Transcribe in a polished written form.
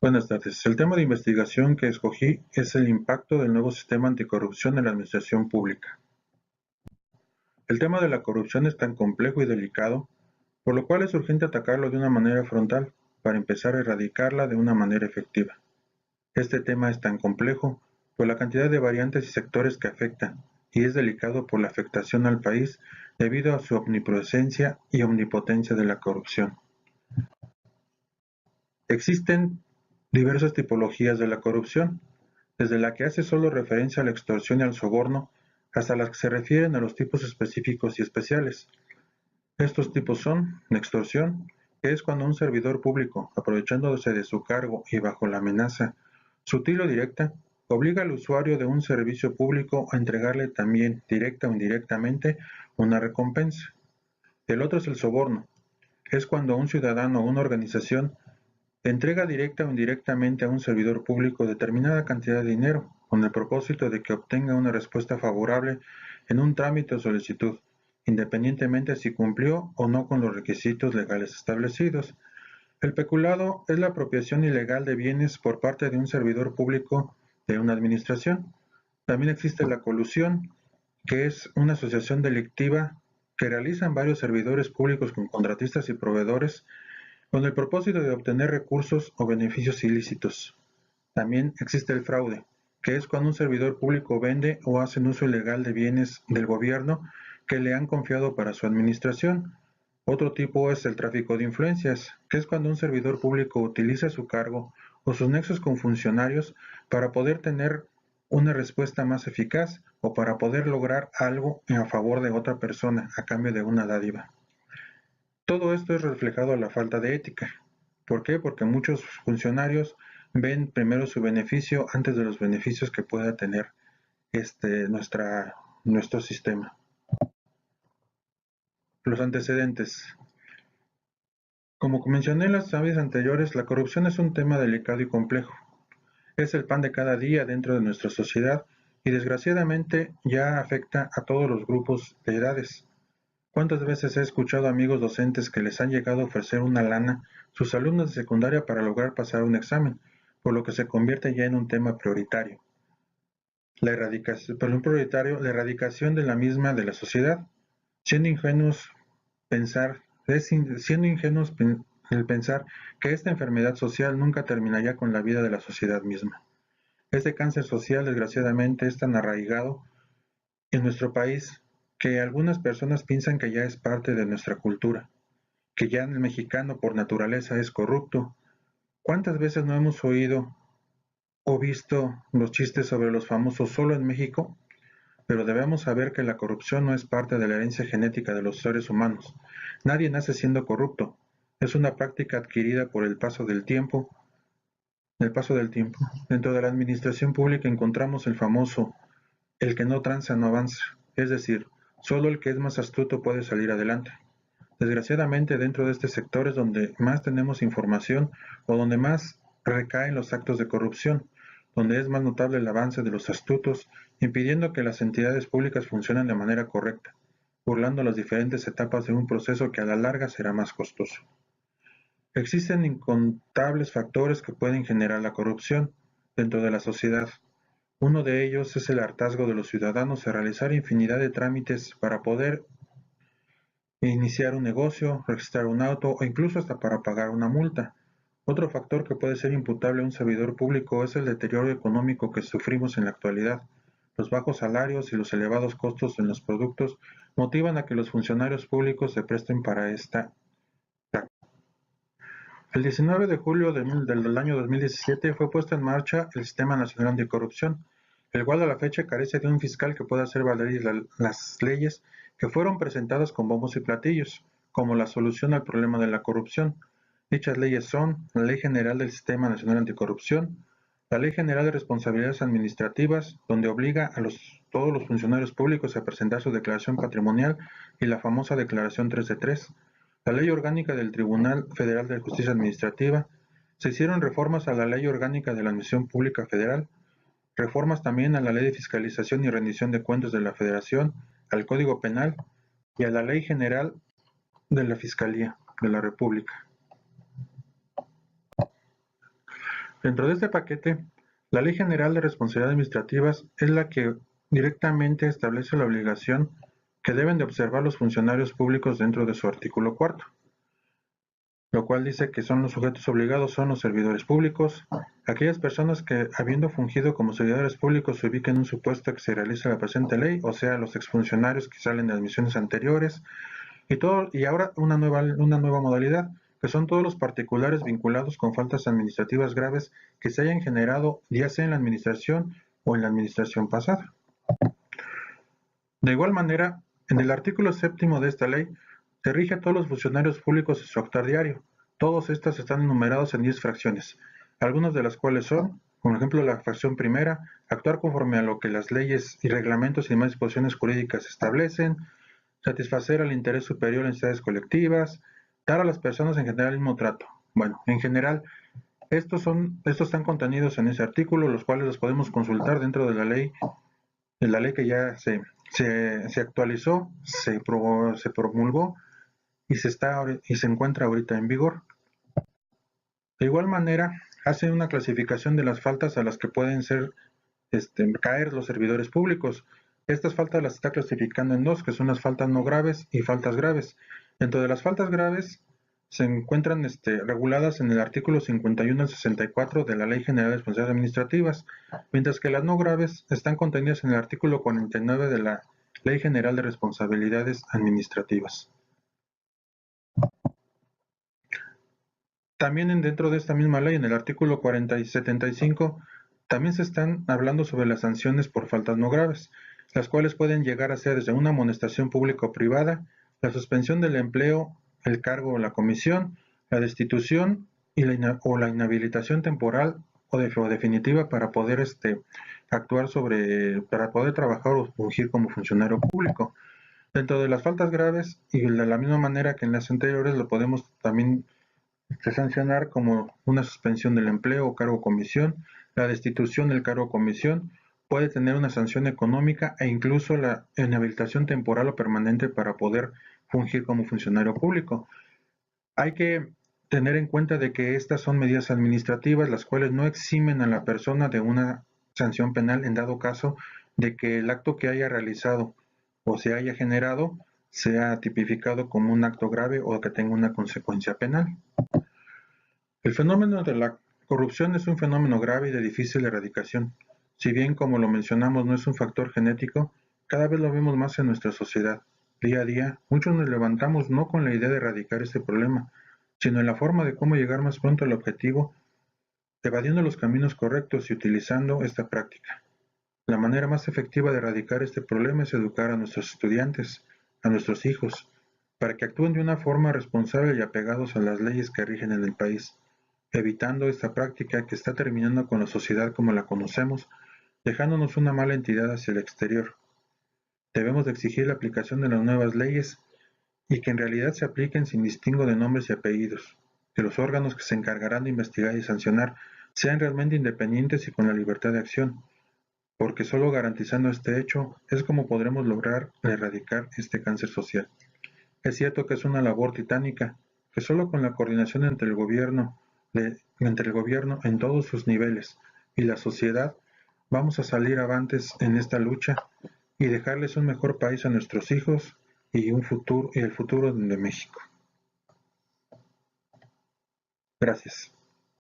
Buenas tardes. El tema de investigación que escogí es el impacto del nuevo sistema anticorrupción en la administración pública. El tema de la corrupción es tan complejo y delicado, por lo cual es urgente atacarlo de una manera frontal, para empezar a erradicarla de una manera efectiva. Este tema es tan complejo por la cantidad de variantes y sectores que afecta, y es delicado por la afectación al país debido a su omnipresencia y omnipotencia de la corrupción. Existen diversas tipologías de la corrupción, desde la que hace solo referencia a la extorsión y al soborno, hasta las que se refieren a los tipos específicos y especiales. Estos tipos son la extorsión, que es cuando un servidor público, aprovechándose de su cargo y bajo la amenaza sutil o directa, obliga al usuario de un servicio público a entregarle también, directa o indirectamente, una recompensa. El otro es el soborno, es cuando un ciudadano o una organización entrega directa o indirectamente a un servidor público determinada cantidad de dinero, con el propósito de que obtenga una respuesta favorable en un trámite o solicitud, independientemente si cumplió o no con los requisitos legales establecidos. El peculado es la apropiación ilegal de bienes por parte de un servidor público de una administración. También existe la colusión, que es una asociación delictiva que realizan varios servidores públicos con contratistas y proveedores con el propósito de obtener recursos o beneficios ilícitos. También existe el fraude, que es cuando un servidor público vende o hace un uso ilegal de bienes del gobierno que le han confiado para su administración. Otro tipo es el tráfico de influencias, que es cuando un servidor público utiliza su cargo o sus nexos con funcionarios para poder tener una respuesta más eficaz o para poder lograr algo a favor de otra persona a cambio de una dádiva. Todo esto es reflejado a la falta de ética. ¿Por qué? Porque muchos funcionarios ven primero su beneficio antes de los beneficios que pueda tener nuestro sistema. Los antecedentes. Como mencioné en las aves anteriores, la corrupción es un tema delicado y complejo. Es el pan de cada día dentro de nuestra sociedad y desgraciadamente ya afecta a todos los grupos de edades. ¿Cuántas veces he escuchado a amigos docentes que les han llegado a ofrecer una lana sus alumnos de secundaria para lograr pasar un examen, por lo que se convierte ya en un tema prioritario? La erradicación de la misma de la sociedad, siendo ingenuos siendo ingenuos el pensar que esta enfermedad social nunca terminaría con la vida de la sociedad misma. Este cáncer social, desgraciadamente, es tan arraigado en nuestro país que algunas personas piensan que ya es parte de nuestra cultura, que ya el mexicano por naturaleza es corrupto. ¿Cuántas veces no hemos oído o visto los chistes sobre los famosos solo en México? Pero debemos saber que la corrupción no es parte de la herencia genética de los seres humanos. Nadie nace siendo corrupto. Es una práctica adquirida por el paso del tiempo. Dentro de la administración pública encontramos el famoso el que no tranza no avanza, es decir, solo el que es más astuto puede salir adelante. Desgraciadamente, dentro de este sector es donde más tenemos información o donde más recaen los actos de corrupción, donde es más notable el avance de los astutos, impidiendo que las entidades públicas funcionen de manera correcta, burlando las diferentes etapas de un proceso que a la larga será más costoso. Existen incontables factores que pueden generar la corrupción dentro de la sociedad. Uno de ellos es el hartazgo de los ciudadanos a realizar infinidad de trámites para poder iniciar un negocio, registrar un auto o incluso hasta para pagar una multa. Otro factor que puede ser imputable a un servidor público es el deterioro económico que sufrimos en la actualidad. Los bajos salarios y los elevados costos en los productos motivan a que los funcionarios públicos se presten para esta práctica. El 19 de julio del año 2017 fue puesto en marcha el Sistema Nacional Anticorrupción, el cual a la fecha carece de un fiscal que pueda hacer valer las leyes que fueron presentadas con bombos y platillos, como la solución al problema de la corrupción. Dichas leyes son la Ley General del Sistema Nacional Anticorrupción, la Ley General de Responsabilidades Administrativas, donde obliga a todos los funcionarios públicos a presentar su declaración patrimonial y la famosa Declaración 3 de 3, la Ley Orgánica del Tribunal Federal de Justicia Administrativa, se hicieron reformas a la Ley Orgánica de la Administración Pública Federal, reformas también a la Ley de Fiscalización y Rendición de Cuentas de la Federación, al Código Penal y a la Ley General de la Fiscalía de la República. Dentro de este paquete, la Ley General de Responsabilidades Administrativas es la que directamente establece la obligación que deben de observar los funcionarios públicos dentro de su artículo cuarto, lo cual dice que son los sujetos obligados son los servidores públicos, aquellas personas que, habiendo fungido como servidores públicos, se ubiquen en un supuesto que se realiza la presente ley, o sea, los exfuncionarios que salen de admisiones anteriores, y ahora una nueva modalidad, que son todos los particulares vinculados con faltas administrativas graves que se hayan generado ya sea en la administración o en la administración pasada. De igual manera, en el artículo séptimo de esta ley, se rige a todos los funcionarios públicos en su actuar diario. Todos estos están enumerados en 10 fracciones, algunas de las cuales son, por ejemplo, la fracción primera, actuar conforme a lo que las leyes y reglamentos y demás disposiciones jurídicas establecen, satisfacer al interés superior en entidades colectivas, dar a las personas en general el mismo trato. Bueno, en general, estos están contenidos en ese artículo, los cuales los podemos consultar dentro de la ley que ya se actualizó, se promulgó y se encuentra ahorita en vigor. De igual manera, hace una clasificación de las faltas a las que pueden caer los servidores públicos. Estas faltas las está clasificando en dos, que son las faltas no graves y faltas graves. Dentro de las faltas graves se encuentran reguladas en el artículo 51 al 64 de la Ley General de Responsabilidades Administrativas, mientras que las no graves están contenidas en el artículo 49 de la Ley General de Responsabilidades Administrativas. También dentro de esta misma ley, en el artículo 40 y 75, también se están hablando sobre las sanciones por faltas no graves, las cuales pueden llegar a ser desde una amonestación pública o privada, la suspensión del empleo, el cargo o la comisión, la destitución o la inhabilitación temporal o definitiva para poder para poder trabajar o fungir como funcionario público. Dentro de las faltas graves, y de la misma manera que en las anteriores, lo podemos también sancionar como una suspensión del empleo o cargo o comisión, la destitución del cargo o comisión, puede tener una sanción económica e incluso la inhabilitación temporal o permanente para poder fungir como funcionario público. Hay que tener en cuenta de que estas son medidas administrativas las cuales no eximen a la persona de una sanción penal en dado caso de que el acto que haya realizado o se haya generado sea tipificado como un acto grave o que tenga una consecuencia penal. El fenómeno de la corrupción es un fenómeno grave y de difícil erradicación. Si bien, como lo mencionamos, no es un factor genético, cada vez lo vemos más en nuestra sociedad. Día a día, muchos nos levantamos no con la idea de erradicar este problema, sino en la forma de cómo llegar más pronto al objetivo, evadiendo los caminos correctos y utilizando esta práctica. La manera más efectiva de erradicar este problema es educar a nuestros estudiantes, a nuestros hijos, para que actúen de una forma responsable y apegados a las leyes que rigen en el país, evitando esta práctica que está terminando con la sociedad como la conocemos, dejándonos una mala entidad hacia el exterior. Debemos de exigir la aplicación de las nuevas leyes y que en realidad se apliquen sin distingo de nombres y apellidos, que los órganos que se encargarán de investigar y sancionar sean realmente independientes y con la libertad de acción, porque solo garantizando este hecho es como podremos lograr erradicar este cáncer social. Es cierto que es una labor titánica, que solo con la coordinación entre el gobierno en todos sus niveles y la sociedad vamos a salir avantes en esta lucha y dejarles un mejor país a nuestros hijos y el futuro de México. Gracias.